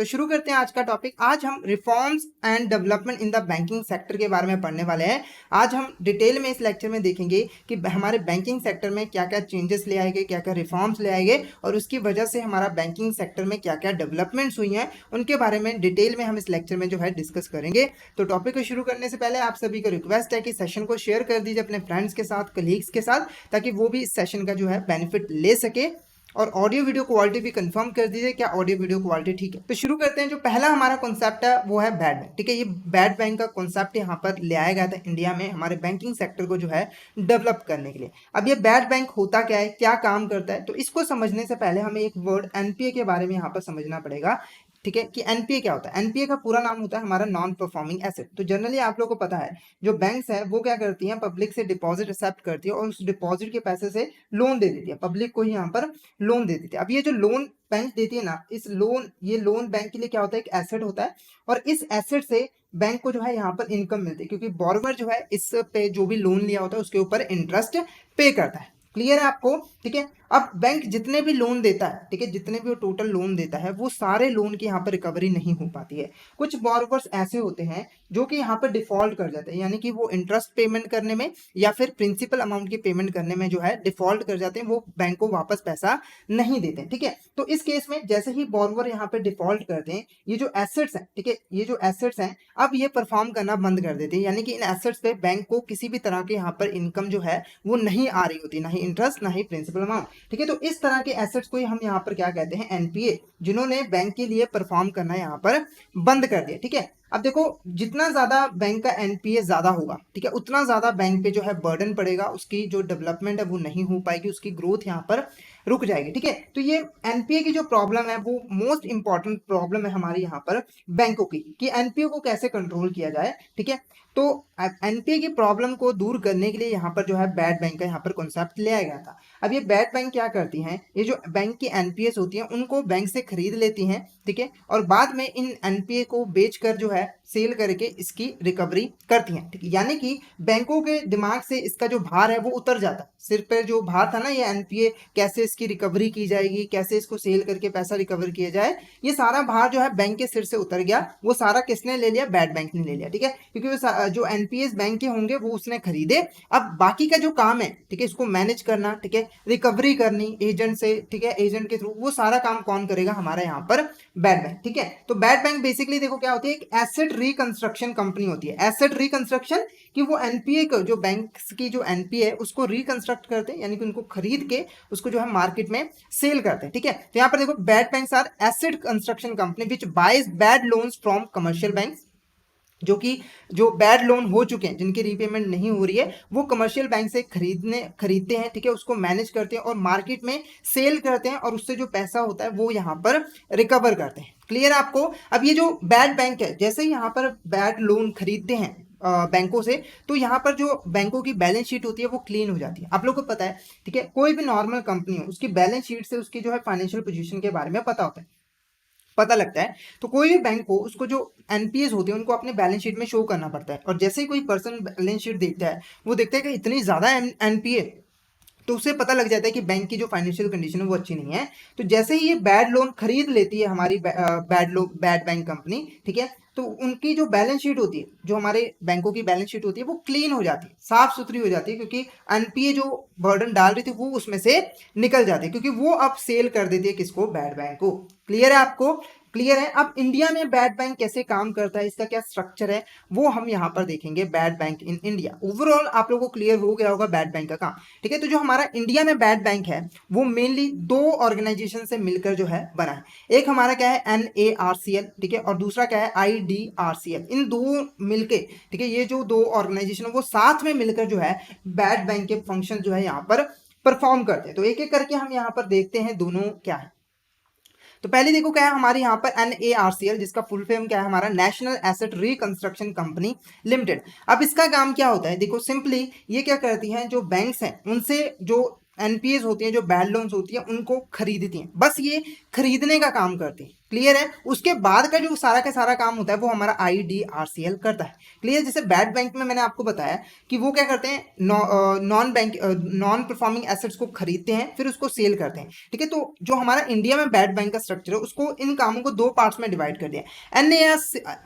तो शुरू करते हैं आज का टॉपिक। आज हम reforms and development in the banking sector के बारे में पढ़ने वाले हैं। आज हम डिटेल में इस लेक्चर में देखेंगे कि हमारे बैंकिंग सेक्टर में क्या क्या चेंजेस ले आएंगे, क्या क्या रिफॉर्म्स ले आएंगे और उसकी वजह से हमारा बैंकिंग सेक्टर में क्या क्या डेवलपमेंट्स हुई हैं, उनके बारे में डिटेल में हम इस लेक्चर में जो है डिस्कस करेंगे। तो टॉपिक को शुरू करने से पहले आप सभी को रिक्वेस्ट है कि सेशन को शेयर कर दीजिए अपने फ्रेंड्स के साथ, कलीग्स के साथ, ताकि वो भी इस सेशन का जो है बेनिफिट ले सके। और ऑडियो वीडियो क्वालिटी भी कंफर्म कर दीजिए, क्या ऑडियो वीडियो क्वालिटी ठीक है। तो शुरू करते हैं। जो पहला हमारा कॉन्सेप्ट है वो है बैड बैंक। ठीक है, ये बैड बैंक का कॉन्सेप्ट यहाँ पर ले आया गया था इंडिया में हमारे बैंकिंग सेक्टर को जो है डेवलप करने के लिए। अब ये बैड बैंक होता क्या है, क्या काम करता है, तो इसको समझने से पहले हमें एक वर्ड एनपीए के बारे में यहाँ पर समझना पड़ेगा। ठीक है, कि एनपीए क्या होता है। एनपीए का पूरा नाम होता है हमारा नॉन परफॉर्मिंग एसेट। तो जनरली आप लोगों को पता है जो बैंक्स है वो क्या करती हैं, पब्लिक से डिपॉजिट एक्सेप्ट करती है और उस डिपॉजिट के पैसे से लोन दे देती है, पब्लिक को ही यहाँ पर लोन दे देती है। अब ये जो लोन बैंक देती है ना, इस लोन, ये लोन बैंक के लिए क्या होता है, एक एसेट होता है और इस एसेट से बैंक को जो है यहाँ पर इनकम मिलती है, क्योंकि बोरोवर जो है इस पे जो भी लोन लिया होता है उसके ऊपर इंटरेस्ट पे करता है। क्लियर है आपको। ठीक है, अब बैंक जितने भी लोन देता है, ठीक है, जितने भी वो टोटल लोन देता है वो सारे लोन की यहाँ पर रिकवरी नहीं हो पाती है। कुछ बोरोवर्स ऐसे होते हैं जो कि यहाँ पर डिफॉल्ट कर जाते हैं, यानी कि वो इंटरेस्ट पेमेंट करने में या फिर प्रिंसिपल अमाउंट की पेमेंट करने में जो है डिफॉल्ट कर जाते हैं, वो बैंक को वापस पैसा नहीं देते। ठीक है, तो इस केस में जैसे ही बोरोवर यहाँ पे डिफॉल्ट करते हैं, ये जो एसेट्स हैं, ठीक है, ये जो एसेट्स हैं अब ये परफॉर्म करना बंद कर देते हैं, यानी कि इन एसेट्स पे बैंक को किसी भी तरह के यहाँ पर इनकम जो है वो नहीं आ रही होती, ना ही इंटरेस्ट ना ही प्रिंसिपल अमाउंट। ठीक है, तो इस तरह के एसेट्स को ही हम यहाँ पर क्या कहते हैं, एनपीए, जिन्होंने बैंक के लिए परफॉर्म करना यहाँ पर बंद कर दिया। ठीक है, अब देखो जितना ज्यादा बैंक का एनपीए ज्यादा होगा, ठीक है, उतना ज्यादा बैंक पे जो है बर्डन पड़ेगा, उसकी जो डेवलपमेंट है वो नहीं हो पाएगी, उसकी ग्रोथ यहाँ पर रुक जाएगी। ठीक है, तो ये एनपीए की जो प्रॉब्लम है वो मोस्ट इंपॉर्टेंट प्रॉब्लम है हमारी यहाँ पर बैंकों की, कि एनपीए को कैसे कंट्रोल किया जाए। ठीक है, तो एनपीए की प्रॉब्लम को दूर करने के लिए यहाँ पर जो है बैड बैंक का यहाँ पर कॉन्सेप्ट लिया गया था। अब ये बैड बैंक क्या करती हैं, ये जो बैंक की एनपीएस होती हैं उनको बैंक से खरीद लेती हैं, ठीक है, और बाद में इन एनपीए को बेचकर जो है सेल करके इसकी रिकवरी करती हैं। ठीक है, यानी कि बैंकों के दिमाग से इसका जो भार है वो उतर जाता है। सिर पर जो भार था ना, ये एनपीए कैसे इसकी रिकवरी की जाएगी, कैसे इसको सेल करके पैसा रिकवर किया जाए, ये सारा भार जो है बैंक के सिर से उतर गया। वो सारा किसने ले लिया, बैड बैंक ने ले लिया। ठीक है, क्योंकि वो जो एनपीएस बैंक के होंगे वो उसने खरीदे। अब बाकी का जो काम है, ठीक है, इसको मैनेज करना, ठीक है, रिकवरी करनी एजेंट से, ठीक है, एजेंट के थ्रू, वो सारा काम कौन करेगा, हमारा यहाँ पर बैड बैंक। ठीक है, तो बैड बैंक बेसिकली देखो क्या होती है, एक एसेट रिकंस्ट्रक्शन कंपनी होती है। एसेट रिकंस्ट्रक्शन कि वो एनपीए को, जो बैंक की जो एनपीए है उसको रिकंस्ट्रक्ट करते हैं, यानी कि उनको खरीद के उसको जो है मार्केट में सेल करते हैं। ठीक है, तो यहाँ पर देखो bad banks are asset construction company which buys bad loans from commercial banks, जो बैड लोन हो चुके हैं, जिनकी रीपेमेंट नहीं हो रही है, वो कमर्शियल बैंक से खरीदते हैं। ठीक है, उसको मैनेज करते हैं और मार्केट में सेल करते हैं और उससे जो पैसा होता है वो यहाँ पर रिकवर करते हैं। क्लियर है आपको। अब ये जो बैड बैंक है, जैसे ही यहाँ पर बैड लोन खरीदते हैं बैंकों से, तो यहाँ पर जो बैंकों की बैलेंस शीट होती है वो क्लीन हो जाती है। आप लोगों को पता है, ठीक है, कोई भी नॉर्मल कंपनी हो उसकी बैलेंस शीट से उसकी जो है फाइनेंशियल पोजीशन के बारे में पता लगता है। तो कोई भी बैंक को उसको जो एनपीएस होते हैं उनको अपने बैलेंस शीट में शो करना पड़ता है, और जैसे ही कोई पर्सन बैलेंस शीट देखता है वो देखता है कि इतनी ज़्यादा एनपीए, तो उसे पता लग जाता है कि बैंक की जो फाइनेंशियल कंडीशन है वो अच्छी नहीं है। तो जैसे ही ये बैड लोन खरीद लेती है हमारी बैड बैंक कंपनी, ठीक है, तो उनकी जो बैलेंस शीट होती है, जो हमारे बैंकों की बैलेंस शीट होती है वो क्लीन हो जाती है, साफ सुथरी हो जाती है, क्योंकि एनपीए जो बर्डन डाल रही थी वो उसमें से निकल जाती है, क्योंकि वो अब सेल कर देती है किसको, बैड बैंक को। क्लियर है आपको। क्लियर है। अब इंडिया में बैड बैंक कैसे काम करता है, इसका क्या स्ट्रक्चर है, वो हम यहाँ पर देखेंगे। Bad bank in India, overall आप लोगों को क्लियर हो गया होगा बैड बैंक का काम। ठीक है, तो जो हमारा इंडिया में बैड बैंक है वो मेनली दो ऑर्गेनाइजेशन से मिलकर जो है बना है। एक हमारा क्या है, NARCL, ठीक है, और दूसरा क्या है, IDRCL। इन दो मिलके, ठीक है, ये जो दो ऑर्गेनाइजेशन है वो साथ में मिलकर जो है बैड बैंक के फंक्शन जो है यहाँ पर परफॉर्म करते हैं। तो एक एक करके हम यहाँ पर देखते हैं दोनों क्या है। तो पहले देखो क्या है हमारे यहाँ पर NARCL, जिसका फुल फॉर्म क्या है हमारा, national asset reconstruction company limited. अब इसका काम क्या होता है, देखो सिंपली ये क्या करती हैं, जो बैंक्स हैं उनसे जो एनपीएस होती हैं, जो बैड लोन्स होती हैं, उनको खरीदती हैं। बस ये खरीदने का काम करती हैं। क्लियर है। उसके बाद का जो सारा का सारा काम होता है वो हमारा IDRCL करता है। क्लियर। जैसे बैड बैंक में मैंने आपको बताया कि वो क्या करते हैं, नॉन परफॉर्मिंग एसेट्स को खरीदते हैं फिर उसको सेल करते हैं। ठीक है, तो जो हमारा इंडिया में बैड बैंक का स्ट्रक्चर है उसको इन कामों को दो पार्ट्स में डिवाइड कर दिया।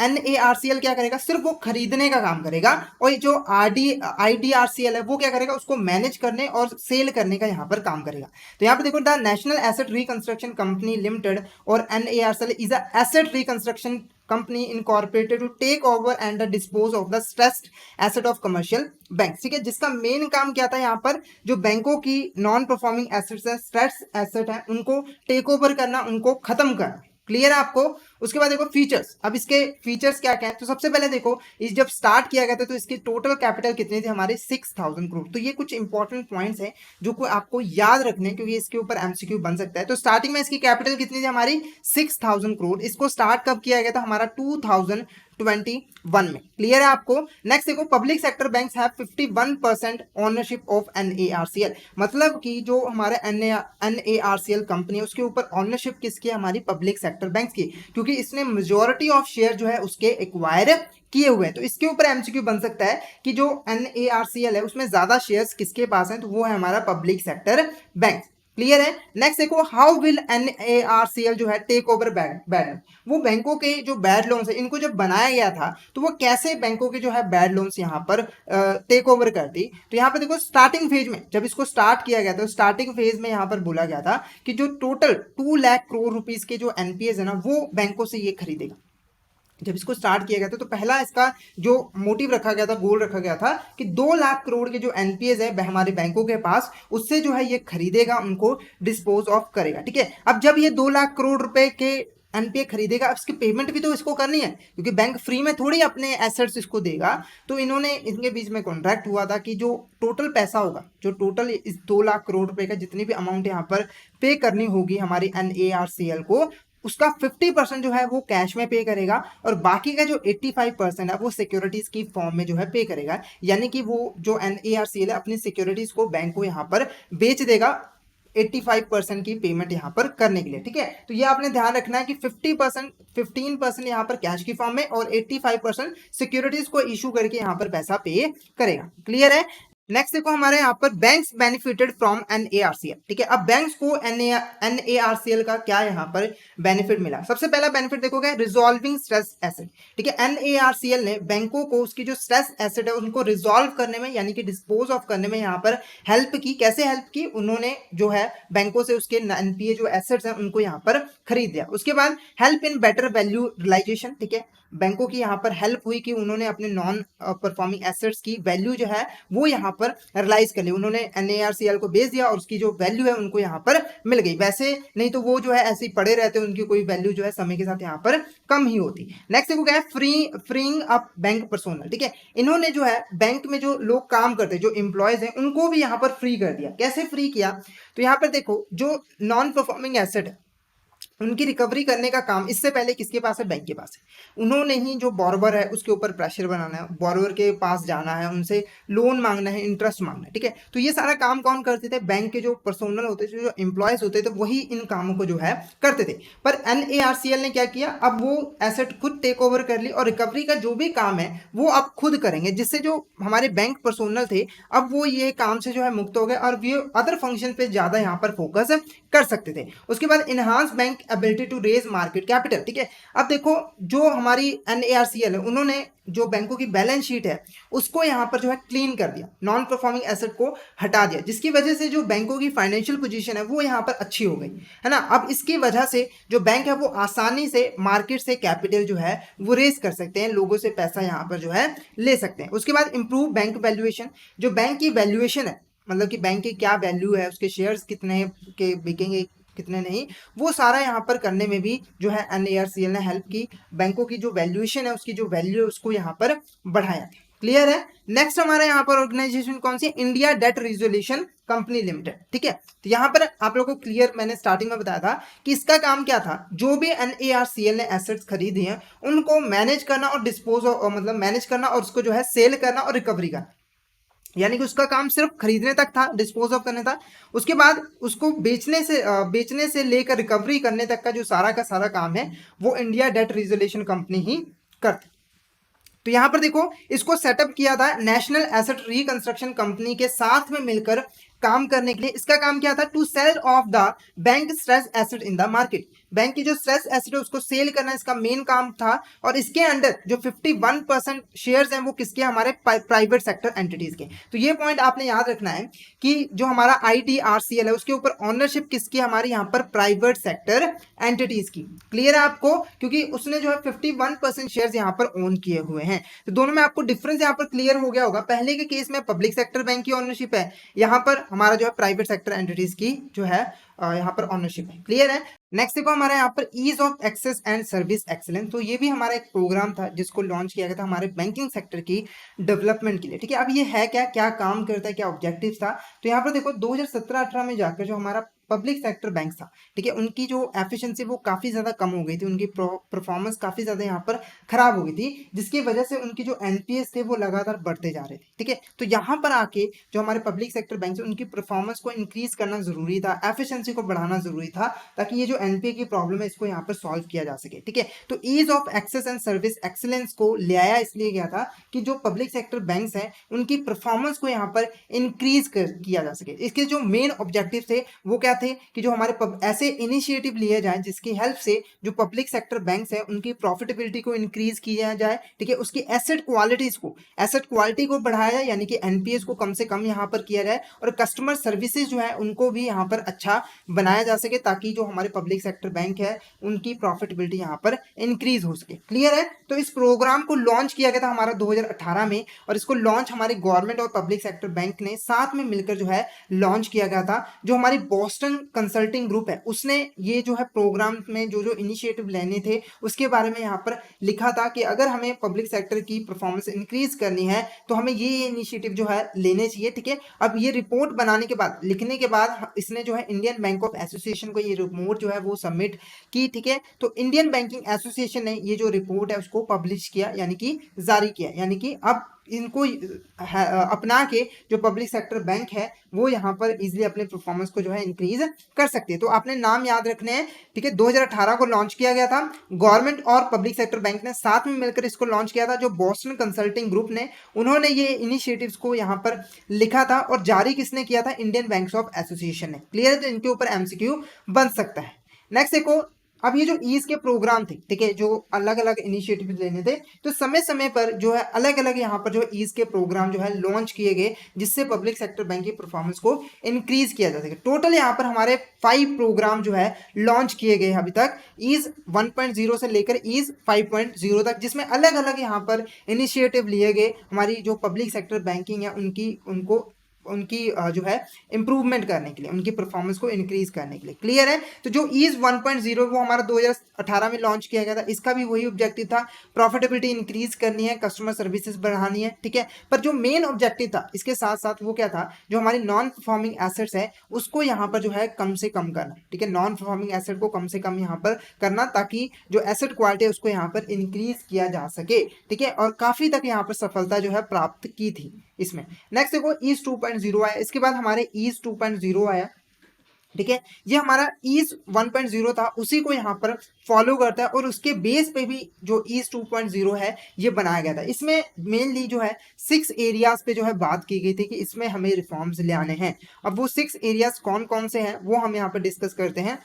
NARCL क्या करेगा, सिर्फ वो खरीदने का काम करेगा, और जो IDRCL है वो क्या करेगा, उसको मैनेज करने और सेल करने का यहाँ पर काम करेगा। तो यहाँ पे देखो, the national asset reconstruction company limited और NARCL is a asset reconstruction company incorporated to take over and dispose of the stressed asset of commercial banks। ठीक है, जिसका मेन काम क्या था, यहाँ पर जो बैंकों की नॉन परफॉर्मिंग एसेट्स है, स्ट्रेस एसेट है, उनको टेक ओवर करना, उनको खत्म करना। क्लियर है आपको। उसके बाद देखो फीचर्स, अब इसके फीचर्स क्या क्या है। तो सबसे पहले देखो, इस जब स्टार्ट किया गया था तो इसकी टोटल कैपिटल कितनी थी, हमारे 6000 करोड़। तो ये कुछ इंपॉर्टेंट पॉइंट्स हैं जो को आपको याद रखने, क्योंकि इसके ऊपर MCQ बन सकता है। तो स्टार्टिंग में इसकी कैपिटल कितनी थी, हमारी 6000 करोड़। इसको स्टार्ट कब किया गया था, हमारा 2021 में। क्लियर है आपको। नेक्स्ट देखो, public sector banks have 51% ownership of NARCL। मतलब कि जो हमारे NARCL कंपनी है उसके ऊपर ऑनरशिप किसकी है, हमारी पब्लिक सेक्टर बैंक्स की, क्योंकि इसने मेजॉरिटी ऑफ शेयर जो है उसके एक्वायर किए हुए हैं। तो इसके ऊपर MCQ बन सकता है कि जो NARCL है उसमें ज्यादा शेयर्स किसके पास हैं, तो वो है हमारा पब्लिक सेक्टर बैंक। क्लियर है। नेक्स्ट देखो, हाउ विल NARCL जो है टेक ओवर बैड, वो बैंकों के जो बैड लोन्स है इनको जब बनाया गया था तो वो कैसे बैंकों के जो है बैड लोन्स यहाँ पर टेक ओवर करती। तो यहाँ पर देखो, स्टार्टिंग फेज में जब इसको स्टार्ट किया गया था, स्टार्टिंग फेज में यहाँ पर बोला गया था कि जो टोटल 2 लाख करोड़ रुपीस के जो NPAs है ना, वो बैंकों से ये खरीदेगा। जब इसको स्टार्ट किया गया था तो पहला इसका जो मोटिव रखा गया था, गोल रखा गया था कि 2 लाख करोड़ के जो NPAs है हमारे बैंकों के पास, उससे जो है ये खरीदेगा, उनको डिस्पोज ऑफ करेगा। ठीक है, अब जब ये 2 लाख करोड़ रुपए के NPA खरीदेगा, अब इसकी पेमेंट भी तो इसको करनी है, क्योंकि बैंक फ्री में थोड़ी अपने एसेट्स इसको देगा। तो इन्होंने, इनके बीच में कॉन्ट्रैक्ट हुआ था कि जो टोटल पैसा होगा, जो टोटल इस 2 लाख करोड़ रुपए का जितनी भी अमाउंट यहाँ पर पे करनी होगी हमारी NARCL को, उसका 50% जो है वो कैश में पे करेगा, और बाकी का जो 85% है वो सिक्योरिटीज की फॉर्म में जो है पे करेगा। यानी कि वो जो NARCL है अपनी सिक्योरिटीज को बैंक को यहाँ पर बेच देगा 85% की पेमेंट यहाँ पर करने के लिए। ठीक है, तो ये आपने ध्यान रखना है कि 15% यहाँ पर कैश की फॉर्म में और 85% सिक्योरिटीज को इशू करके यहाँ पर पैसा पे करेगा। क्लियर है। नेक्स्ट देखो, हमारे यहाँ पर बैंक्स बेनिफिटेड फ्रॉम NARCL। ठीक है, अब बैंक्स को NARCL का क्या यहाँ पर बेनिफिट मिला। सबसे पहला बेनिफिट देखोगे, रिजॉल्विंग स्ट्रेस एसेट। ठीक है, NARCL ने बैंकों को उसकी जो स्ट्रेस एसेट है उनको रिजॉल्व करने में, यानी कि डिस्पोज ऑफ करने में यहाँ पर हेल्प की। कैसे हेल्प की, उन्होंने जो है बैंकों से उसके NPA जो एसेट्स हैं उनको यहाँ पर खरीद दिया। उसके बाद help in better value realisation. ठीक है, बैंकों की यहाँ पर हेल्प हुई कि उन्होंने अपने नॉन परफॉर्मिंग एसेट्स की वैल्यू जो है वो यहाँ पर रियलाइज कर ली। उन्होंने NARCL को बेच दिया और उसकी जो वैल्यू है उनको यहाँ पर मिल गई। वैसे नहीं तो वो जो है ऐसे ही पड़े रहते, उनकी कोई वैल्यू जो है समय के साथ यहाँ पर कम ही होती। नेक्स्ट देखो क्या है, फ्रीइंग अप बैंक पर्सोनल। ठीक है, इन्होंने जो है बैंक में जो लोग काम करते हैं, जो एम्प्लॉयज हैं, उनको भी यहाँ पर फ्री कर दिया। कैसे फ्री किया, तो यहाँ पर देखो, जो नॉन परफॉर्मिंग एसेट है उनकी रिकवरी करने का काम इससे पहले किसके पास है, बैंक के पास है। उन्होंने ही जो बॉर्बर है उसके ऊपर प्रेशर बनाना है, बॉर्बर के पास जाना है, उनसे लोन मांगना है, इंटरेस्ट मांगना है। ठीक है, तो ये सारा काम कौन करते थे, बैंक के जो पर्सोनल होते थे, जो एम्प्लॉयज होते थे, वही इन कामों को जो है करते थे। पर NARCL ने क्या किया, अब वो एसेट खुद टेक ओवर कर ली और रिकवरी का जो भी काम है वो अब खुद करेंगे, जिससे जो हमारे बैंक पर्सोनल थे अब वो ये काम से जो है मुक्त हो गए और ये अदर फंक्शन पे ज्यादा यहाँ पर फोकस कर सकते थे। उसके बाद enhance bank ability to raise market capital. ठीक है, अब देखो, जो हमारी NARCL है उन्होंने जो बैंकों की बैलेंस शीट है उसको यहाँ पर जो है क्लीन कर दिया, नॉन परफॉर्मिंग एसेट को हटा दिया, जिसकी वजह से जो बैंकों की फाइनेंशियल पोजीशन है वो यहाँ पर अच्छी हो गई है ना। अब इसकी वजह से जो बैंक है वो आसानी से मार्केट से कैपिटल जो है वो रेज कर सकते हैं, लोगों से पैसा यहाँ पर जो है ले सकते हैं। उसके बाद इंप्रूव बैंक वैल्यूएशन, जो बैंक की वैल्यूएशन है, मतलब कि बैंक की क्या वैल्यू है, उसके शेयर्स कितने के बिकेंगे, कितने नहीं, वो सारा यहाँ पर करने में भी जो है NARCL ने हेल्प की। बैंकों की जो वैल्यूएशन है, उसकी जो वैल्यू है उसको यहाँ पर बढ़ाया। क्लियर है। नेक्स्ट हमारे यहाँ पर ऑर्गेनाइजेशन कौन सी है, India debt resolution company limited. ठीक है, तो यहाँ पर आप लोगों को क्लियर, मैंने स्टार्टिंग में बताया था कि इसका काम क्या था, जो भी NARCL ने एसेट्स खरीदे हैं उनको मैनेज करना और डिस्पोज, मतलब मैनेज करना और उसको जो है सेल करना और रिकवरी करना। यानी कि उसका काम सिर्फ खरीदने तक था, डिस्पोज ऑफ करने था। उसके बाद उसको बेचने से लेकर रिकवरी करने तक का सारा काम है वो इंडिया डेट रिजोल्यूशन कंपनी ही करती। तो यहां पर देखो, इसको सेटअप किया था नेशनल एसेट रिकंस्ट्रक्शन कंपनी के साथ में मिलकर काम करने के लिए। इसका काम क्या था? To sell off the bank stress asset in the market. Bank की जो स्ट्रेस एसेट है उसको सेल करना इसका मेन काम था। और इसके अंडर जो 51% शेयर्स हैं वो किसके? हमारे प्राइवेट सेक्टर एंटिटीज के। तो ये पॉइंट आपने याद रखना है कि जो हमारा ITRCL है उसके ऊपर ऑनरशिप किसकी? हमारी यहाँ पर प्राइवेट सेक्टर एंटिटीज की। क्लियर है आपको? क्योंकि उसने जो है 51% शेयर्स यहाँ पर ओन किए हुए हैं। तो दोनों में आपको डिफरेंस यहाँ पर क्लियर हो गया होगा। पहले के केस में पब्लिक सेक्टर बैंक की ओनरशिप है, यहाँ पर हमारा जो है प्राइवेट सेक्टर एंटिटीज की जो है यहाँ पर ऑनरशिप है। क्लियर है? नेक्स्ट देखो हमारे यहाँ पर ease of access and service excellence. तो ये भी हमारा एक प्रोग्राम था जिसको लॉन्च किया गया था हमारे बैंकिंग सेक्टर की डेवलपमेंट के लिए। ठीक है, अब ये है क्या, क्या काम करता है, क्या ऑब्जेक्टिव था? तो यहाँ पर देखो 2017-18 में जाकर जो हमारा पब्लिक सेक्टर बैंक था, ठीक है, उनकी जो एफिशिएंसी वो काफ़ी ज़्यादा कम हो गई थी, उनकी परफॉर्मेंस काफ़ी ज़्यादा यहाँ पर खराब हो गई थी, जिसकी वजह से उनकी जो एनपीएस थे वो लगातार बढ़ते जा रहे थे। ठीक है, तो यहाँ पर आके जो हमारे पब्लिक सेक्टर बैंक है उनकी परफॉर्मेंस को इंक्रीज करना जरूरी था, एफिशिएंसी को बढ़ाना जरूरी था, ताकि ये जो एनपीए की प्रॉब्लम है इसको यहाँ पर सॉल्व किया जा सके। ठीक है, तो ease of access and service excellence को ले आया इसलिए गया था कि जो पब्लिक सेक्टर बैंक्स हैं उनकी परफॉर्मेंस को यहाँ पर इंक्रीज किया जा सके। इसके जो मेन ऑब्जेक्टिव थे वो क्या थे कि जो हमारे ऐसे इनिशिएटिव लिए जाए जिसकी हेल्प से जो पब्लिक सेक्टर बैंक्स हैं उनकी प्रॉफिटेबिलिटी को इंक्रीज किया जाए। ठीक है, उसकी एसेट क्वालिटी को बढ़ाया जाए, यानी कि एनपीएस को कम से कम यहाँ पर किया जाए, और कस्टमर सर्विसेज जो है उनको भी यहाँ पर अच्छा बनाया जा सके, ताकि जो हमारे पब्लिक सेक्टर बैंक है उनकी प्रॉफिटेबिलिटी यहाँ पर इंक्रीज हो सके। क्लियर है? तो इस प्रोग्राम को लॉन्च किया गया था हमारा 2018 में, और इसको लॉन्च हमारी गवर्नमेंट और पब्लिक सेक्टर बैंक ने साथ में मिलकर जो है लॉन्च किया गया था। जो हमारी बोस्टन कंसल्टिंग ग्रुप है उसने ये जो है प्रोग्राम में जो जो इनिशिएटिव लेने थे उसके बारे में यहाँ पर लिखा था कि अगर हमें पब्लिक सेक्टर की परफॉर्मेंस इंक्रीज करनी है तो हमें ये इनिशिएटिव जो है लेने चाहिए। ठीक है, अब ये रिपोर्ट बनाने के बाद, लिखने के बाद इसने जो है इंडियन बैंक ऑफ एसोसिएशन को ये रिपोर्ट जो है वो सबमिट की। ठीक है, तो इंडियन बैंकिंग एसोसिएशन ने ये जो रिपोर्ट है उसको पब्लिश किया, यानी कि जारी किया, यानी कि अब इनको अपना के जो पब्लिक सेक्टर बैंक है वो यहाँ पर इजीली अपने परफॉर्मेंस को जो है इंक्रीज कर सकते हैं। तो आपने नाम याद रखने हैं। ठीक है, 2018 को लॉन्च किया गया था, गवर्नमेंट और पब्लिक सेक्टर बैंक ने साथ में मिलकर इसको लॉन्च किया था। जो बोस्टन कंसल्टिंग ग्रुप ने, उन्होंने ये इनिशिएटिव्स को यहाँ पर लिखा था, और जारी किसने किया था? इंडियन बैंक्स ऑफ एसोसिएशन ने। क्लियर है? तो इनके ऊपर एमसीक्यू बन सकता है। नेक्स्ट देखो, अब ये जो ईज के प्रोग्राम थे, ठीक है, जो अलग अलग इनिशिएटिव लेने थे, तो समय समय पर जो है अलग अलग यहाँ पर जो ईज के प्रोग्राम जो है लॉन्च किए गए, जिससे पब्लिक सेक्टर बैंक की परफॉर्मेंस को इंक्रीज किया जा सके। टोटल यहाँ पर हमारे 5 प्रोग्राम जो है लॉन्च किए गए अभी तक, ईज 1.0 से लेकर ईज 5.0 तक, जिसमें अलग अलग यहाँ पर इनिशिएटिव लिए गए हमारी जो पब्लिक सेक्टर बैंकिंग है उनकी जो है इंप्रूवमेंट करने के लिए, उनकी परफॉर्मेंस को इंक्रीज करने के लिए। क्लियर है? तो जो ईज 1.0 वो हमारा 2018 में लॉन्च किया गया था, इसका भी वही ऑब्जेक्टिव था, प्रॉफिटेबिलिटी इंक्रीज करनी है, कस्टमर सर्विसेज बढ़ानी है। ठीक है, पर जो मेन ऑब्जेक्टिव था इसके साथ साथ वो क्या था? जो हमारी नॉन परफॉर्मिंग एसेट्स है उसको यहाँ पर जो है कम से कम करना। ठीक है, नॉन परफॉर्मिंग एसेट को कम से कम यहाँ पर करना, ताकि जो एसेट क्वालिटी है उसको यहाँ पर इंक्रीज किया जा सके। ठीक है, और काफी तक यहाँ पर सफलता जो है प्राप्त की थी इसमें। नेक्स्ट देखो, ईज 2.0 आया, इसके बाद हमारे ईज 2.0 आया। ठीक है, ये हमारा ईज 1.0 था, उसी को यहाँ पर फॉलो करता है, और उसके बेस पे भी जो ईज 2.0 है ये बनाया गया था। इसमें मेनली जो है 6 एरियाज पे जो है बात की गई थी कि इसमें हमें रिफॉर्म्स ले आने हैं। अब वो 6 एरियाज कौन कौन से हैं वो हम यहाँ पर डिस्कस करते हैं।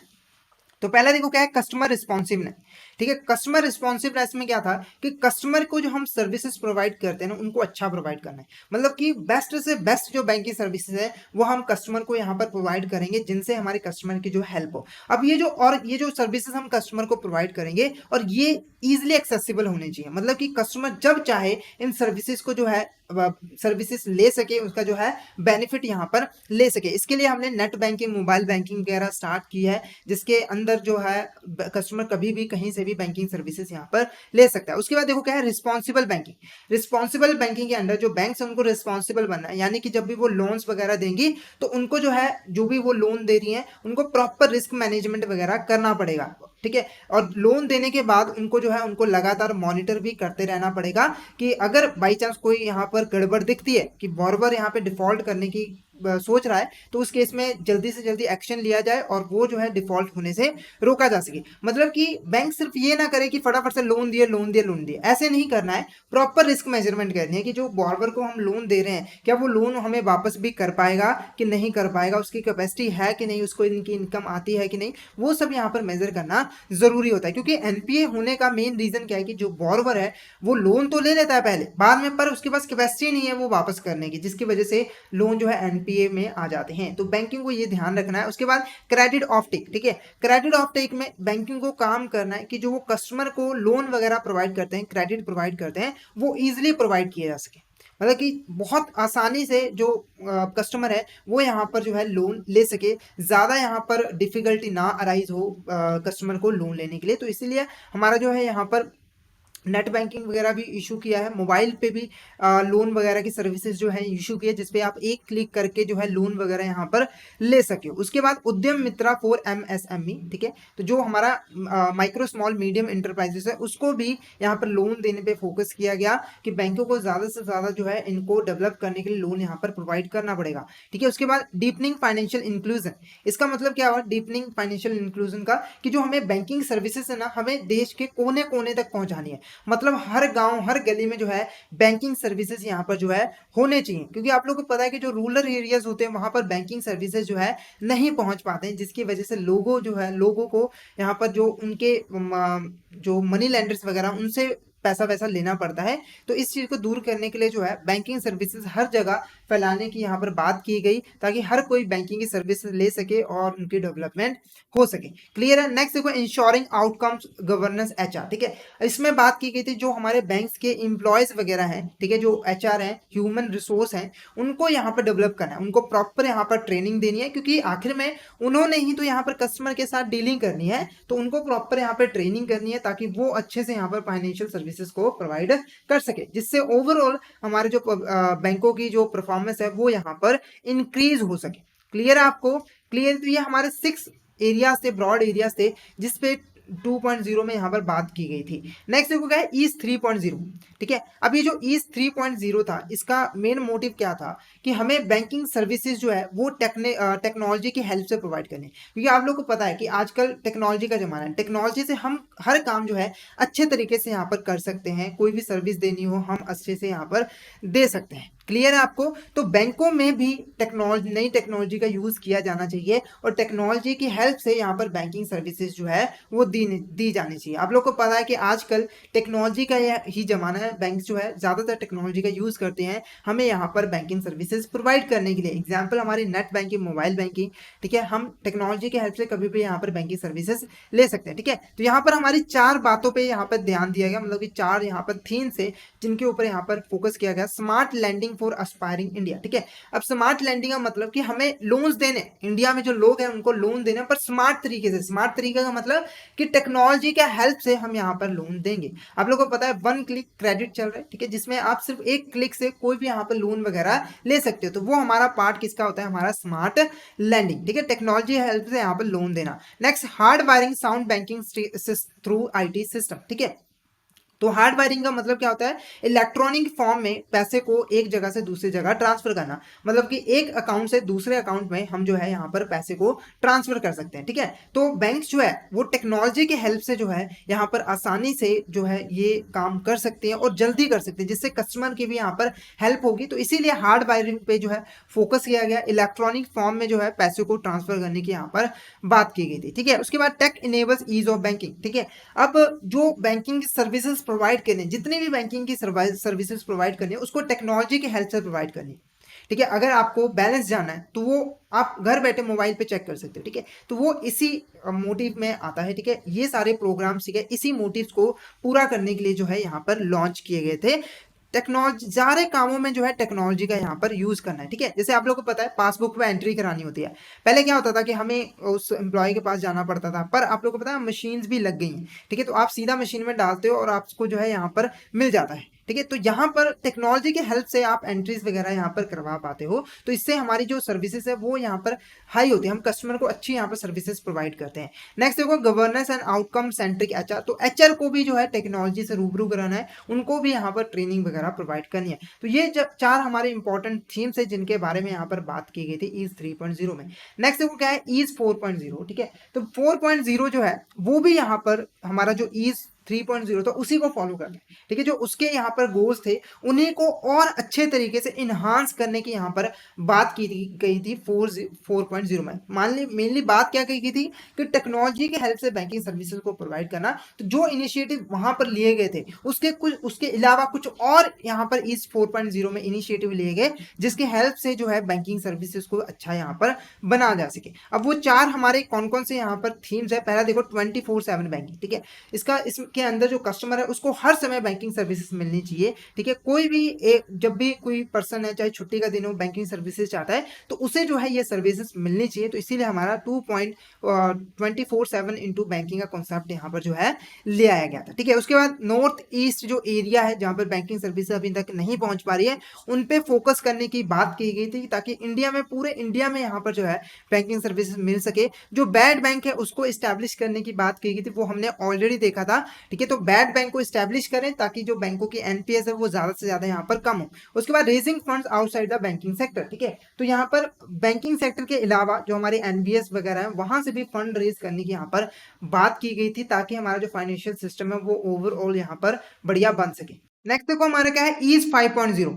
तो पहला देखो क्या है? Customer responsiveness. ठीक है, कस्टमर रिस्पॉन्सिवनेस में क्या था कि कस्टमर को जो हम सर्विसेज प्रोवाइड करते हैं ना उनको अच्छा प्रोवाइड करना है, मतलब कि बेस्ट से बेस्ट जो बैंकिंग सर्विसेज है वो हम कस्टमर को यहाँ पर प्रोवाइड करेंगे, जिनसे हमारे कस्टमर की जो हेल्प हो। अब ये जो सर्विसेज हम कस्टमर को प्रोवाइड करेंगे और ये ईजिली एक्सेसिबल होने चाहिए, मतलब कि कस्टमर जब चाहे इन सर्विसेज को जो है सर्विसेज ले सके, उसका जो है बेनिफिट यहाँ पर ले सके। इसके लिए हमने नेट बैंकिंग, मोबाइल बैंकिंग वगैरह स्टार्ट की है, जिसके अंदर जो है कस्टमर कभी भी कहीं से भी बैंकिंग सर्विसेज यहाँ पर ले सकता है। उसके बाद देखो क्या है? Responsible banking. रिस्पॉन्सिबल बैंकिंग के अंदर जो बैंक है उनको रिस्पॉन्सिबल बनना है, यानी कि जब भी वो लोन्स वगैरह देंगी तो उनको जो है, जो भी वो लोन दे रही है उनको प्रॉपर रिस्क मैनेजमेंट वगैरह करना पड़ेगा। ठीक है। और लोन देने के बाद उनको जो है उनको लगातार मॉनिटर भी करते रहना पड़ेगा कि अगर बाई चांस कोई यहाँ पर गड़बड़ दिखती है कि बॉर्बर यहाँ पे डिफॉल्ट करने की सोच रहा है, तो उस केस में जल्दी से जल्दी एक्शन लिया जाए और वो जो है डिफॉल्ट होने से रोका जा सके। मतलब कि बैंक सिर्फ ये ना करे कि फटाफट से लोन दिए लोन दिए लोन दिए, ऐसे नहीं करना है। प्रॉपर रिस्क मेजरमेंट करनी है कि जो बॉर्बर को हम लोन दे रहे हैं क्या वो लोन हमें वापस भी कर पाएगा कि नहीं कर पाएगा, उसकी कैपेसिटी है कि नहीं, उसको इनकी इनकम आती है कि नहीं, वो सब यहाँ पर मेजर करना जरूरी होता है। क्योंकि एनपीए होने का मेन रीजन क्या है कि जो बॉर्बर है वो लोन तो ले लेता है पहले बाद में, पर उसके पास कैपेसिटी नहीं है वो वापस करने की, जिसकी वजह से लोन जो है एनपीए में आ जाते हैं। तो बैंकिंग को ये ध्यान रखना है। उसके बाद क्रेडिट ऑफटेक, ठीक है। क्रेडिट ऑफटेक में बैंकिंग को काम करना है कि जो वो कस्टमर को लोन वगैरह प्रोवाइड करते हैं, क्रेडिट प्रोवाइड करते हैं, वो इजिली प्रोवाइड किए जा सके। मतलब कि बहुत आसानी से जो कस्टमर है वो यहाँ पर जो है लोन ले सके, ज़्यादा यहाँ पर डिफिकल्टी ना अराइज हो कस्टमर को लोन लेने के लिए। तो इसीलिए हमारा जो है यहाँ पर नेट बैंकिंग वगैरह भी इशू किया है, मोबाइल पे भी लोन वगैरह की सर्विसेज जो है इशू की है, जिसपे आप एक क्लिक करके जो है लोन वगैरह यहाँ पर ले सके। उसके बाद उद्यम मित्रा फॉर एमएसएमई, ठीक है। तो जो हमारा माइक्रो स्मॉल मीडियम इंटरप्राइजेस है उसको भी यहाँ पर लोन देने पे फोकस किया गया कि बैंकों को ज़्यादा से ज़्यादा जो है इनको डेवलप करने के लिए लोन यहाँ पर प्रोवाइड करना पड़ेगा, ठीक है। उसके बाद डीपनिंग फाइनेंशियल इंक्लूजन, इसका मतलब क्या हुआ डीपनिंग फाइनेंशियल इंक्लूजन का, कि जो हमें बैंकिंग सर्विसेज है ना हमें देश के कोने कोने तक पहुंचानी है। मतलब हर गांव हर गली में जो है बैंकिंग सर्विसेज यहाँ पर जो है होने चाहिए। क्योंकि आप लोगों को पता है कि जो रूरल एरियाज होते हैं वहां पर बैंकिंग सर्विसेज जो है नहीं पहुंच पाते हैं, जिसकी वजह से लोगों को यहाँ पर जो उनके जो मनी लेंडर्स वगैरह उनसे पैसा वैसा लेना पड़ता है। तो इस चीज़ को दूर करने के लिए जो है बैंकिंग सर्विसेज हर जगह फैलाने की यहाँ पर बात की गई, ताकि हर कोई बैंकिंग की सर्विस ले सके और उनकी डेवलपमेंट हो सके। क्लियर है। नेक्स्ट देखो इंश्योरिंग आउटकम्स गवर्नेंस एचआर, ठीक है। इसमें बात की गई थी जो हमारे बैंक्स के एम्प्लॉयज वगैरह हैं, ठीक है, जो एचआर हैं ह्यूमन रिसोर्स हैं, उनको यहाँ पर डेवलप करना है, उनको प्रॉपर यहाँ पर ट्रेनिंग देनी है। क्योंकि आखिर में उन्होंने ही तो यहाँ पर कस्टमर के साथ डीलिंग करनी है, तो उनको प्रॉपर यहाँ पर ट्रेनिंग करनी है ताकि वो अच्छे से यहाँ पर फाइनेंशियल सर्विसेज को प्रोवाइड कर सके, जिससे ओवरऑल हमारे जो बैंकों की जो परफॉर्मेंस है वो यहाँ पर इंक्रीज हो सके। क्लियर है आपको? क्लियर। तो ये हमारे 6 एरियाज थे, ब्रॉड एरियाज थे, जिसपे 2.0 में यहाँ पर बात की गई थी। नेक्स्ट देखो क्या है ईज 3.0, ठीक है। अब ये जो ईज 3.0 था इसका मेन मोटिव क्या था कि हमें बैंकिंग सर्विसेज जो है वो टेक्नोलॉजी की हेल्प से प्रोवाइड करनी है। क्योंकि आप लोग को पता है कि आजकल टेक्नोलॉजी का जमाना है, टेक्नोलॉजी से हम हर काम जो है अच्छे तरीके से यहाँ पर कर सकते हैं, कोई भी सर्विस देनी हो हम अच्छे से यहाँ पर दे सकते हैं। क्लियर है आपको? तो बैंकों में भी नई टेक्नोलॉजी का यूज किया जाना चाहिए और टेक्नोलॉजी की हेल्प से यहाँ पर बैंकिंग सर्विसेज जो है वो दी जानी चाहिए। आप लोग को पता है कि आजकल टेक्नोलॉजी का ही जमाना है, बैंक जो है ज्यादातर टेक्नोलॉजी का यूज करते हैं हमें यहाँ पर बैंकिंग सर्विसेज प्रोवाइड करने के लिए। एग्जाम्पल हमारी नेट बैंकिंग, मोबाइल बैंकिंग, ठीक है। हम टेक्नोलॉजी की हेल्प से कभी भी यहाँ पर बैंकिंग सर्विसेज ले सकते हैं, ठीक है। तो यहाँ पर हमारी 4 बातों पर यहाँ पर ध्यान दिया गया, मतलब कि 4 यहाँ पर थीम से जिनके ऊपर यहाँ पर फोकस किया गया। Smart lending for aspiring India, ठीक है। अब स्मार्ट लैंडिंग का मतलब कि हमें लोन्स देने, इंडिया में जो लोग हैं उनको लोन देने, पर स्मार्ट तरीके से। स्मार्ट तरीके का मतलब कि टेक्नोलॉजी के हेल्प से हम यहाँ पर लोन देंगे। आप लोगों को पता है 1 क्लिक क्रेडिट चल रहा है, ठीक है, जिसमें आप सिर्फ एक क्लिक से कोई भी यहाँ पर लोन वगैरह ले सकते हो। तो वो हमारा पार्ट किसका होता है? हमारा स्मार्ट लैंडिंग, ठीक है, टेक्नोलॉजी हेल्प से यहाँ पर लोन देना। Next hard wiring sound banking through IT system, ठीक है। तो हार्ड वायरिंग का मतलब क्या होता है? इलेक्ट्रॉनिक फॉर्म में पैसे को एक जगह से दूसरी जगह ट्रांसफर करना, मतलब कि एक अकाउंट से दूसरे अकाउंट में हम जो है यहाँ पर पैसे को ट्रांसफर कर सकते हैं, ठीक है। तो बैंक जो है वो टेक्नोलॉजी की हेल्प से जो है यहाँ पर आसानी से जो है ये काम कर सकते हैं और जल्दी कर सकते हैं, जिससे कस्टमर की भी यहाँ पर हेल्प होगी। तो इसीलिए हार्ड वायरिंग पे जो है फोकस किया गया, इलेक्ट्रॉनिक फॉर्म में जो है पैसे को ट्रांसफर करने की यहाँ पर बात की गई थी, ठीक है। उसके बाद tech enables ease of banking, ठीक है। अब जो बैंकिंग सर्विसेज प्रोवाइड करने, जितने भी बैंकिंग की सर्विसेज प्रोवाइड करनी है उसको टेक्नोलॉजी की हेल्प से प्रोवाइड करनी है, ठीक है। अगर आपको बैलेंस जाना है तो वो आप घर बैठे मोबाइल पे चेक कर सकते हो, ठीक है। तो वो इसी मोटिव में आता है, ठीक है। ये सारे प्रोग्राम्स, ठीक है, इसी मोटिव्स को पूरा करने के लिए जो है यहाँ पर लॉन्च किए गए थे। टेक्नोलॉजी सारे कामों में जो है टेक्नोलॉजी का यहाँ पर यूज करना है, ठीक है। जैसे आप लोगों को पता है पासबुक पे एंट्री करानी होती है, पहले क्या होता था कि हमें उस एम्प्लॉय के पास जाना पड़ता था, पर आप लोगों को पता है मशीन्स भी लग गई हैं, ठीक है। तो आप सीधा मशीन में डालते हो और आपको जो है यहाँ पर मिल जाता है, ठीक है। तो यहाँ पर टेक्नोलॉजी के हेल्प से आप एंट्रीज वगैरह यहाँ पर करवा पाते हो, तो इससे हमारी जो सर्विसेज है वो यहाँ पर हाई होती है, हम कस्टमर को अच्छी यहाँ पर सर्विसेज प्रोवाइड करते हैं। नेक्स्ट देखो governance and outcome centric HR, तो एचआर को भी जो है टेक्नोलॉजी से रूबरू कराना है, उनको भी यहाँ पर ट्रेनिंग वगैरह प्रोवाइड करनी है। तो ये चार हमारे इंपॉर्टेंट थीम्स है जिनके बारे में यहाँ पर बात की गई थी ईज 3.0 में। नेक्स्ट देखो क्या है ईज 4.0, ठीक है। तो 4.0 जो है वो भी यहाँ पर हमारा जो ईज 3.0 था उसी को फॉलो करना है, ठीक है। जो उसके यहाँ पर गोल्स थे उन्हीं को और अच्छे तरीके से इन्हांस करने की यहाँ पर बात की गई थी 4.0 में। मान ली मेनली बात क्या कही गई थी कि टेक्नोलॉजी के हेल्प से बैंकिंग सर्विसेज को प्रोवाइड करना। तो जो इनिशिएटिव वहां पर लिए गए थे उसके अलावा कुछ और यहाँ पर इस 4.0 में इनिशिएटिव लिए गए जिसके हेल्प से जो है बैंकिंग सर्विसेज को अच्छा यहाँ पर बना जा सके। अब वो चार हमारे कौन कौन से यहाँ पर थीम्स है, पहला देखो 24/7 बैंकिंग, ठीक है। इसके अंदर जो कस्टमर है उसको हर समय बैंकिंग सर्विसेज मिलनी चाहिए, ठीक है। कोई भी जब भी कोई पर्सन है चाहे छुट्टी का दिन हो बैंकिंग सर्विसेज चाहता है तो उसे जो है ये सर्विसेज मिलनी चाहिए। तो इसीलिए हमारा 24/7 इंटू बैंकिंग का कॉन्सेप्ट यहाँ पर जो है ले आया गया था, ठीक है। उसके बाद नॉर्थ ईस्ट जो एरिया है जहाँ पर बैंकिंग सर्विसेज अभी तक नहीं पहुंच पा रही है उन पे फोकस करने की बात की गई थी ताकि इंडिया में पूरे इंडिया में यहाँ पर जो है बैंकिंग सर्विसेज मिल सके। जो बैड बैंक है उसको इस्टेब्लिश करने की बात की गई थी वो हमने ऑलरेडी देखा था, ठीक है। तो बैड बैंक को इस्टेब्लिश करें ताकि जो बैंकों की एनपीएस है वो ज्यादा से ज्यादा यहाँ पर कम हो। उसके बाद raising funds outside the banking sector, ठीक है। तो यहाँ पर बैंकिंग सेक्टर के अलावा जो हमारे एनबीएस वगैरह है वहां से भी फंड रेज करने की यहाँ पर बात की गई थी ताकि हमारा जो फाइनेंशियल सिस्टम है वो ओवरऑल यहाँ पर बढ़िया बन सके। नेक्स्ट देखो हमारा क्या है ईज 5.0,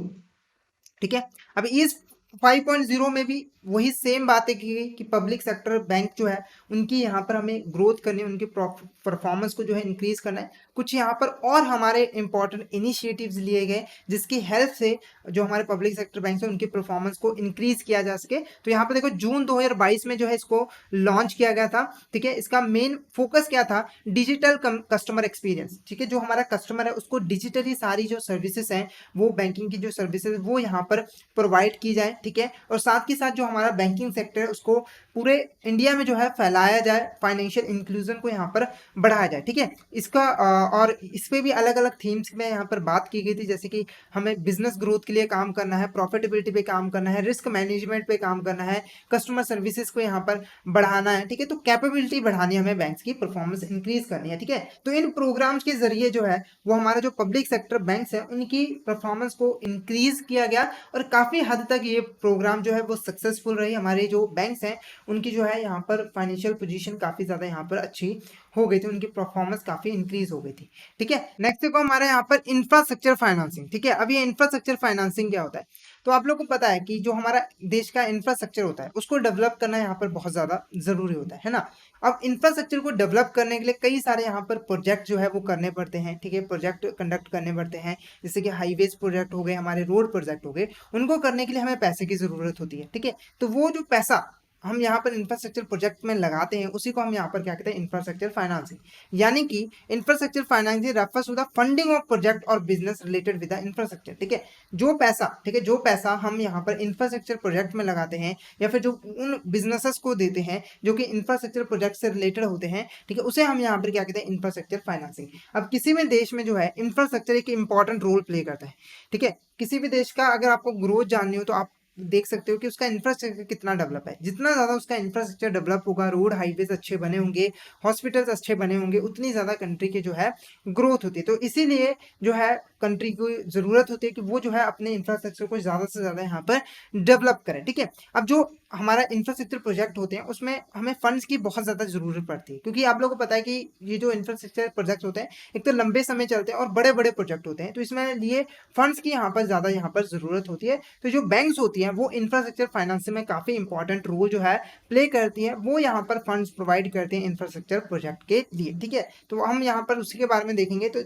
ठीक है। अब ईज 5.0 में भी वही सेम बातें की गई कि पब्लिक सेक्टर बैंक जो है उनकी यहाँ पर हमें ग्रोथ करनी है, उनकी परफॉर्मेंस को जो है इंक्रीज करना है। कुछ यहाँ पर और हमारे इंपॉर्टेंट इनिशिएटिव्स लिए गए जिसकी हेल्प से जो हमारे पब्लिक सेक्टर बैंक है उनकी परफॉर्मेंस को इंक्रीज किया जा सके। तो यहाँ पर देखो जून 2022 में जो है इसको लॉन्च किया गया था, ठीक है। इसका मेन फोकस क्या था, डिजिटल कस्टमर एक्सपीरियंस, ठीक है। जो हमारा कस्टमर है उसको डिजिटली सारी जो सर्विसेज हैं वो बैंकिंग की जो सर्विसेज वो यहाँ पर प्रोवाइड की जाए, ठीक है। और साथ के साथ जो हमारा बैंकिंग सेक्टर है उसको पूरे इंडिया में जो है फैलाया जाए, फाइनेंशियल इंक्लूजन को यहाँ पर बढ़ाया जाए, ठीक है। इसका और इस पे भी अलग अलग थीम्स में यहाँ पर बात की गई थी जैसे कि हमें बिजनेस ग्रोथ के लिए काम करना है, प्रॉफिटेबिलिटी पे काम करना है, रिस्क मैनेजमेंट पे काम करना है, कस्टमर सर्विसेज को यहाँ पर बढ़ाना है, ठीक है। तो कैपेबिलिटी बढ़ानी है, हमें बैंक्स की परफॉर्मेंस इंक्रीज करनी है, ठीक है। तो इन प्रोग्राम्स के जरिए जो है वो हमारा जो पब्लिक सेक्टर बैंक्स है उनकी परफॉर्मेंस को इंक्रीज किया गया और काफी हद तक ये प्रोग्राम जो है वो सक्सेसफुल रही। हमारे जो बैंक्स हैं उनकी जो है यहाँ पर फाइनेंशियल पोजीशन काफी ज्यादा यहाँ पर अच्छी हो गई थी, उनकी परफॉर्मेंस काफी इंक्रीज हो गई थी, ठीक है। नेक्स्ट देखो हमारे यहाँ पर इंफ्रास्ट्रक्चर फाइनेंसिंग, ठीक है। अब ये इंफ्रास्ट्रक्चर फाइनेंसिंग क्या होता है, तो आप लोगों को पता है कि जो हमारा देश का इंफ्रास्ट्रक्चर होता है उसको डेवलप करना यहाँ पर बहुत ज्यादा जरूरी होता है ना। अब इंफ्रास्ट्रक्चर को डेवलप करने के लिए कई सारे यहाँ पर प्रोजेक्ट जो है वो करने पड़ते हैं, ठीक है। प्रोजेक्ट कंडक्ट करने पड़ते हैं जैसे कि हाईवेज प्रोजेक्ट हो गए, हमारे रोड प्रोजेक्ट हो गए, उनको करने के लिए हमें पैसे की जरूरत होती है, ठीक है। तो वो जो पैसा हम यहाँ पर इंफ्रास्ट्रक्चर प्रोजेक्ट में लगाते हैं उसी को हम यहाँ पर क्या कहते हैं इंफ्रास्ट्रक्चर फाइनेंसिंग। यानी कि infrastructure financing refers to the funding of project और business related with the infrastructure, ठीक है। जो पैसा, ठीक है, जो पैसा हम यहाँ पर इंफ्रास्ट्रक्चर प्रोजेक्ट में लगाते हैं या फिर जो उन बिजनेसेस को देते हैं जो कि इंफ्रास्ट्रक्चर प्रोजेक्ट से रिलेटेड होते हैं, ठीक है, उसे हम यहाँ पर क्या कहते हैं इंफ्रास्ट्रक्चर फाइनेंसिंग। अब किसी भी देश में जो है इंफ्रास्ट्रक्चर एक इंपॉर्टेंट रोल प्ले करता है, ठीक है। किसी भी देश का अगर आपको ग्रोथ जाननी हो तो आप देख सकते हो कि उसका इंफ्रास्ट्रक्चर कितना डेवलप है। जितना ज्यादा उसका इंफ्रास्ट्रक्चर डेवलप होगा, रोड हाईवेज अच्छे बने होंगे, हॉस्पिटल्स अच्छे बने होंगे, उतनी ज्यादा कंट्री की जो है ग्रोथ होती है। तो इसीलिए जो है कंट्री को जरूरत होती है कि वो जो है अपने इंफ्रास्ट्रक्चर को ज्यादा से ज्यादा यहाँ पर डेवलप करें, ठीक है। अब जो हमारा इंफ्रास्ट्रक्चर प्रोजेक्ट होते हैं उसमें हमें फंड्स की बहुत ज्यादा जरूरत पड़ती है क्योंकि आप लोगों को पता है कि ये जो इंफ्रास्ट्रक्चर प्रोजेक्ट होते हैं एक तो लंबे समय चलते हैं और बड़े बड़े प्रोजेक्ट होते हैं, तो इसमें लिए फंड्स की यहाँ पर ज्यादा यहाँ पर जरूरत होती है। तो जो बैंक्स होती हैं वो इंफ्रास्ट्रक्चर फाइनेंस में काफी इंपॉर्टेंट रोल जो है प्ले करती है, वो यहाँ पर फंड्स प्रोवाइड करते हैं इंफ्रास्ट्रक्चर प्रोजेक्ट के लिए, ठीक है। तो हम यहाँ पर उसी के बारे में देखेंगे। तो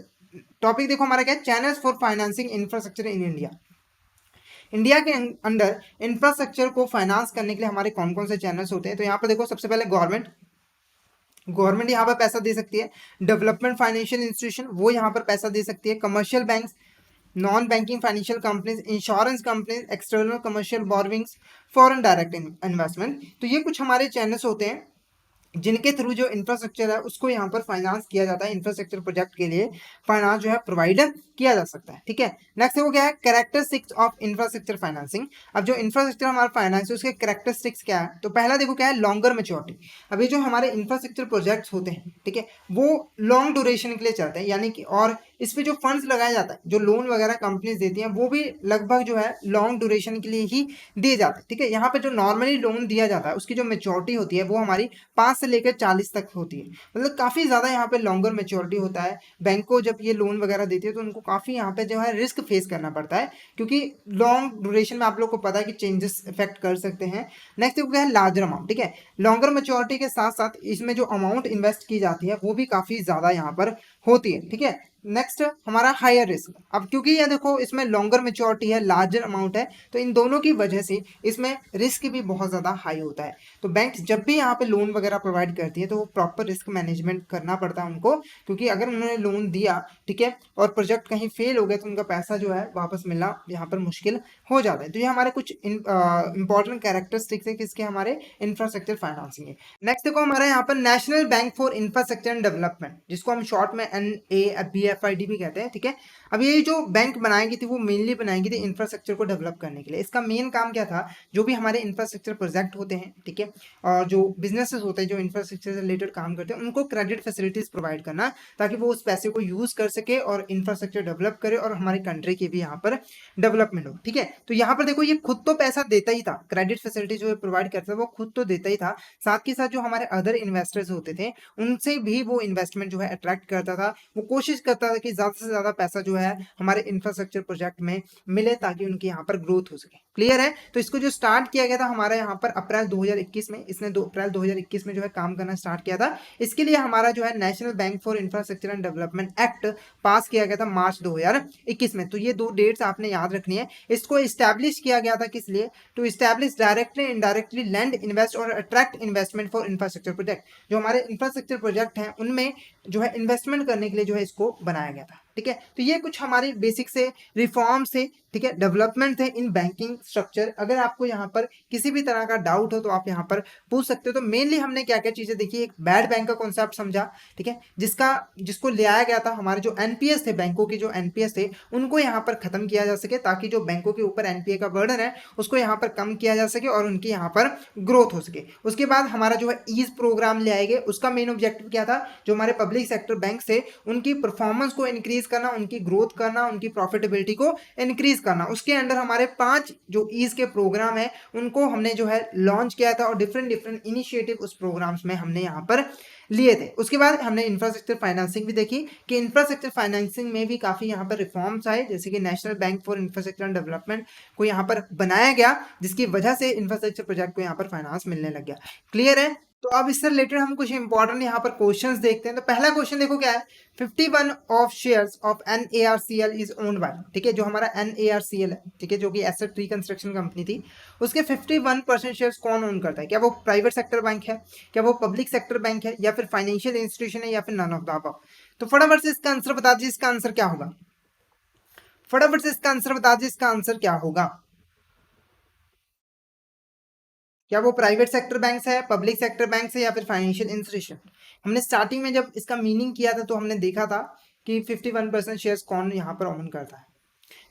टॉपिक देखो हमारा क्या है, channels for financing infrastructure in India. India के अंडर इंफ्रास्ट्रक्चर को फाइनेंस करने के लिए हमारे कौन कौन से चैनल्स होते हैं। तो यहाँ पर देखो सबसे पहले गवर्नमेंट यहाँ पर पैसा दे सकती है, डेवलपमेंट फाइनेंशियल इंस्टीट्यूशन वो यहाँ पर पैसा दे सकती है, commercial banks, non banking financial companies, insurance companies, external commercial borrowings, foreign direct investment. तो ये कुछ हमारे चैनल्स होते हैं जिनके थ्रू जो इंफ्रास्ट्रक्चर है उसको यहाँ पर फाइनेंस किया जाता है, इंफ्रास्ट्रक्चर प्रोजेक्ट के लिए फाइनेंस जो है प्रोवाइड किया जा सकता है। ठीक है, नेक्स्ट देखो क्या है, कैरेक्टरिस्टिक्स ऑफ इंफ्रास्ट्रक्चर फाइनेंसिंग। अब जो इंफ्रास्ट्रक्चर हमारा फाइनेंस है उसके कैरेक्टरिस्टिक्स क्या है, तो पहला देखो क्या है, लॉन्गर मेच्योरिटी। अभी जो हमारे इंफ्रास्ट्रक्चर प्रोजेक्ट्स होते हैं, ठीक है, वो लॉन्ग ड्यूरेशन के लिए चलते हैं, यानी कि और इस पे जो फंड्स लगाया जाता है, जो लोन वगैरह कंपनीज देती हैं, वो भी लगभग जो है लॉन्ग ड्यूरेशन के लिए ही दिए जाते हैं। ठीक है, यहाँ पे जो नॉर्मली लोन दिया जाता है उसकी जो मेच्योरिटी होती है वो हमारी 5 से लेकर 40 तक होती है, मतलब काफ़ी ज़्यादा यहाँ पे लॉन्गर मेच्योरिटी होता है। बैंक को जब ये लोन वगैरह देती है तो उनको काफ़ी यहाँ पे जो है रिस्क फेस करना पड़ता है, क्योंकि लॉन्ग ड्यूरेशन में आप लोग को पता है कि चेंजेस इफेक्ट कर सकते हैं। नेक्स्ट देखो क्या है, लार्जर अमाउंट। ठीक है, लॉन्गर मेच्योरिटी के साथ साथ इसमें जो अमाउंट इन्वेस्ट की जाती है वो भी काफ़ी ज़्यादा यहाँ पर होती है। ठीक है, नेक्स्ट हमारा हायर रिस्क। अब क्योंकि ये देखो इसमें लॉन्गर मेच्योरिटी है, लार्जर अमाउंट है, तो इन दोनों की वजह से इसमें रिस्क भी बहुत ज़्यादा हाई होता है। तो बैंक जब भी यहाँ पे लोन वगैरह प्रोवाइड करती है तो वो प्रॉपर रिस्क मैनेजमेंट करना पड़ता है उनको, क्योंकि अगर उन्होंने लोन दिया, ठीक है, और प्रोजेक्ट कहीं फेल हो गया तो उनका पैसा जो है वापस मिलना यहाँ पर मुश्किल हो जाता है। तो ये हमारे कुछ इंपॉर्टेंट कैरेक्टरिस्टिक्स है किसके, हमारे इंफ्रास्ट्रक्चर फाइनेंसिंग है। नेक्स्ट देखो हमारा यहाँ पर national bank for infrastructure and development, जिसको हम शॉर्ट में NABFID भी कहते हैं। ठीक है, अब ये जो बैंक बनाई गई थी वो मेनली बनाई गई थी इंफ्रास्ट्रक्चर को डेवलप करने के लिए। इसका मेन काम क्या था, जो भी हमारे इंफ्रास्ट्रक्चर प्रोजेक्ट होते हैं, ठीक है, और जो बिजनेसेस होते हैं जो इंफ्रास्ट्रक्चर से रिलेटेड काम करते हैं, उनको क्रेडिट फैसिलिटीज प्रोवाइड करना, ताकि वो उस पैसे को यूज कर सके और इंफ्रास्ट्रक्चर डेवलप करे और हमारी कंट्री की भी यहाँ पर डेवलपमेंट हो। ठीक है, तो यहाँ पर देखो ये खुद तो पैसा देता ही था, क्रेडिट फैसिलिटी जो प्रोवाइड करता था वो खुद तो देता ही था, साथ के साथ जो हमारे अदर इन्वेस्टर्स होते थे उनसे भी वो इन्वेस्टमेंट जो है अट्रैक्ट करता था। वो कोशिश करता था कि ज्यादा से ज्यादा पैसा जो है हमारे इंफ्रास्ट्रक्चर प्रोजेक्ट में मिले, ताकि उनकी यहाँ पर ग्रोथ हो सके। क्लियर है, तो इसको जो स्टार्ट किया गया था हमारा यहाँ पर अप्रैल 2021 में, इसने अप्रैल 2021 में जो है काम करना स्टार्ट किया था। इसके लिए हमारा जो है national bank for infrastructure and development act पास किया गया था मार्च 2021 में। तो ये 2 डेट्स आपने याद रखनी है। इसको इस्टेब्लिश किया गया था किस लिए, to establish directly indirectly land invest और attract investment for infrastructure project. जो हमारे इंफ्रास्ट्रक्चर प्रोजेक्ट हैं उनमें जो है इन्वेस्टमेंट करने के लिए जो है इसको बनाया गया था। ठीक है, तो ये कुछ हमारी बेसिक से रिफॉर्म से, ठीक है, डेवलपमेंट थे इन बैंकिंग स्ट्रक्चर। अगर आपको यहाँ पर किसी भी तरह का डाउट हो तो आप यहाँ पर पूछ सकते हो। तो मेनली हमने क्या क्या चीजें देखी, एक बैड बैंक का कॉन्सेप्ट समझा, ठीक है, जिसको ले आया गया था, हमारे जो एनपीएस थे, बैंकों के जो एनपीएस थे उनको यहाँ पर खत्म किया जा सके, ताकि जो बैंकों के ऊपर एनपीए का बर्डन है उसको यहाँ पर कम किया जा सके और उनकी यहाँ पर ग्रोथ हो सके। उसके बाद हमारा जो है ईज प्रोग्राम ले आएंगे, उसका मेन ऑब्जेक्टिव क्या था, जो हमारे पब्लिक सेक्टर बैंक से उनकी परफॉर्मेंस को इंक्रीज करना, उनकी ग्रोथ करना, उनकी प्रॉफिटेबिलिटी को इंक्रीज करना। उसके अंडर हमारे 5 जो ईज के प्रोग्राम है उनको हमने जो है लॉन्च किया था, और डिफरेंट डिफरेंट इनिशिएटिव उस प्रोग्राम्स में हमने यहाँ पर लिए थे। उसके बाद हमने इंफ्रास्ट्रक्चर फाइनेंसिंग भी देखी कि इंफ्रास्ट्रक्चर फाइनेंसिंग में भी काफी यहाँ पर रिफॉर्म्स आए, जैसे कि national bank for infrastructure and development को यहाँ पर बनाया गया, जिसकी वजह से इंफ्रास्ट्रक्चर प्रोजेक्ट को यहाँ पर फाइनेंस मिलने लग गया। क्लियर है, तो अब इससे रिलेटेड हम कुछ इंपॉर्टेंट यहाँ पर क्वेश्चंस देखते हैं। तो पहला क्वेश्चन देखो क्या है, 51 of shares of NARCL is owned by, ठीक है, जो हमारा NARCL है, ठीक है, जो कि एसेट रिकंस्ट्रक्शन कंपनी थी, उसके 51% शेयर्स कौन ओन करता है? क्या वो प्राइवेट सेक्टर बैंक है, क्या वो पब्लिक सेक्टर बैंक है, या फिर फाइनेंशियल इंस्टीट्यूशन है, या फिर नन ऑफ द अबव? तो फटाफट से इसका आंसर बता दीजिए, इसका आंसर क्या होगा? फटाफट से इसका आंसर बता दीजिए, इसका आंसर क्या होगा? क्या वो प्राइवेट सेक्टर बैंक है, पब्लिक सेक्टर बैंक है, या फिर फाइनेंशियल इंस्टीट्यूशन? हमने स्टार्टिंग में जब इसका मीनिंग किया था तो हमने देखा था कि 51% शेयर्स कौन यहाँ पर ओन करता है।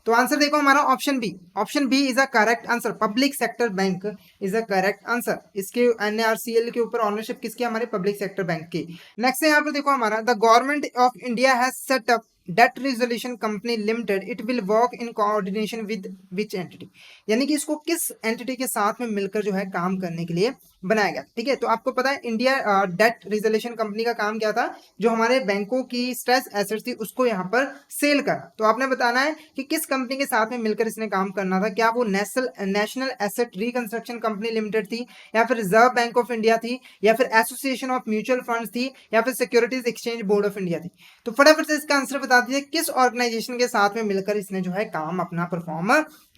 तो आंसर देखो हमारा option B, option B is a correct answer, public sector bank is a correct answer. इसके NARCL के ऊपर ऑनरशिप किसकी? हमारे पब्लिक सेक्टर बैंक की। नेक्स्ट है यहाँ पर देखो हमारा, the government of India has set up debt resolution company limited, it will work in coordination with which entity, यानी कि इसको किस एंटिटी के साथ में मिलकर जो है काम करने के लिए बनाया गया। ठीक है, तो आपको पता है इंडिया डेट रिजोल्यूशन कंपनी का काम क्या था, जो हमारे बैंकों की स्ट्रेस एसेट्स थी उसको यहाँ पर सेल करना। तो आपने बताना है कि किस कंपनी के साथ में मिलकर इसने काम करना था, क्या वो national asset reconstruction company limited थी, या फिर रिजर्व बैंक ऑफ इंडिया थी, या फिर एसोसिएशन ऑफ म्यूचुअल फंड्स थी, या फिर securities exchange board of India थी? तो फटाफट से इसका आंसर बता दीजिए, किस ऑर्गेनाइजेशन के साथ में मिलकर इसने जो है काम अपना परफॉर्म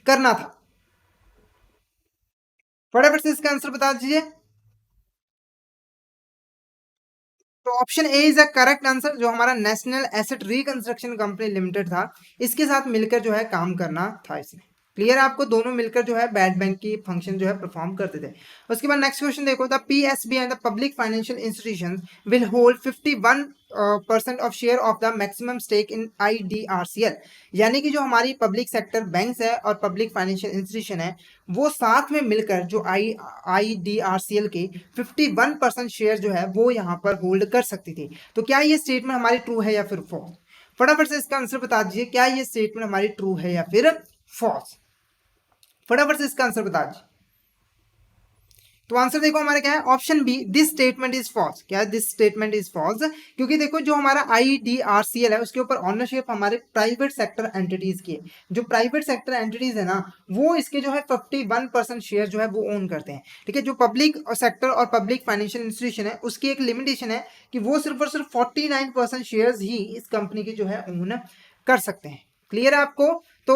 करना था? फटाफट से इसका आंसर बता दीजिए। तो option A is a correct answer, जो हमारा national asset reconstruction company limited था, इसके साथ मिलकर जो है काम करना था इसने। क्लियर है आपको, दोनों मिलकर जो है बैड बैंक की फंक्शन जो है परफॉर्म करते थे। उसके बाद नेक्स्ट क्वेश्चन देखो, the PSB and the public financial institutions will hold 51% of share of the maximum stake in IDRCL. यानी कि जो हमारी पब्लिक सेक्टर बैंक्स है और पब्लिक फाइनेंशियल इंस्टीट्यूशन है वो साथ में मिलकर जो आईडीआरसीएल के 51% शेयर जो है वो यहाँ पर होल्ड कर सकती थी। तो क्या ये स्टेटमेंट हमारी ट्रू है या फिर फॉल्स? फटाफट से इसका आंसर बता दीजिए, क्या ये स्टेटमेंट हमारी ट्रू है या फिर फॉल्स? फटाफट से इसका आंसर बता दीजिए। तो आंसर देखो हमारा क्या है, option B, this statement is false. क्या है? दिस स्टेटमेंट इज फॉल्स, क्योंकि देखो जो हमारा आईडीआरसीएल है उसके ऊपर ऑनरशिप हमारे प्राइवेट सेक्टर एंटिटीज की है। जो प्राइवेट सेक्टर एंटिटीज है ना वो इसके जो है 51% शेयर जो है वो ओन करते हैं। ठीक है, जो पब्लिक सेक्टर और पब्लिक फाइनेंशियल इंस्टीट्यूशन है उसकी एक लिमिटेशन है कि वो सिर्फ और सिर्फ 49% शेयर ही इस कंपनी के जो है ओन कर सकते हैं। क्लियर है आपको? तो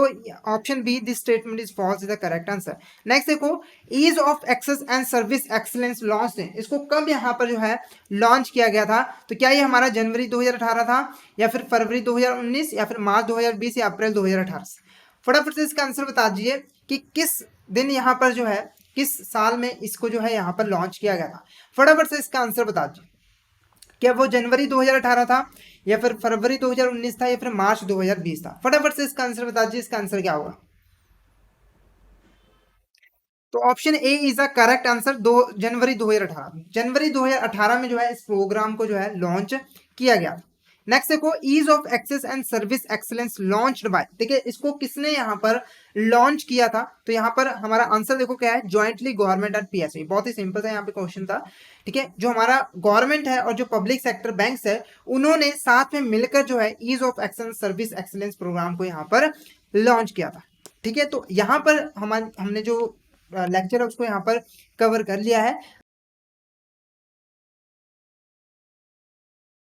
option B, this statement is false, is the correct answer. Next देखो, ease of access and service excellence launch है, इसको कब यहाँ पर जो है लॉन्च किया गया था? तो क्या ये हमारा जनवरी 2018 था, या फिर फरवरी 2019, या फिर मार्च 2020, या अप्रैल 2018? फटाफट से इसका आंसर बता दीजिए कि किस दिन यहाँ पर जो है, किस साल में इसको जो है यहाँ पर लॉन्च किया गया था। फटाफट से इसका आंसर बता दीजिए, क्या वो जनवरी 2018 था, या फिर फरवरी 2019 था, या फिर मार्च 2020 था? फटाफट से इसका आंसर बता दीजिए, इसका आंसर क्या होगा? तो option A is the correct answer, जनवरी 2018। जनवरी 2018 में जो है इस प्रोग्राम को जो है लॉन्च किया गया। नेक्स्ट देखो, ease of access and service excellence launched by, देखिए इसको किसने यहाँ पर लॉन्च किया था? तो यहाँ पर हमारा आंसर देखो क्या है, ज्वाइंटली गवर्नमेंट एंड पीएसबी। बहुत ही सिंपल था यहाँ पे क्वेश्चन था। ठीक है, जो हमारा गवर्नमेंट है और जो पब्लिक सेक्टर बैंक्स है उन्होंने साथ में मिलकर जो है ease of access service excellence programme को यहाँ पर लॉन्च किया था। ठीक है, तो यहाँ पर हमने जो लेक्चर है उसको यहाँ पर कवर कर लिया है।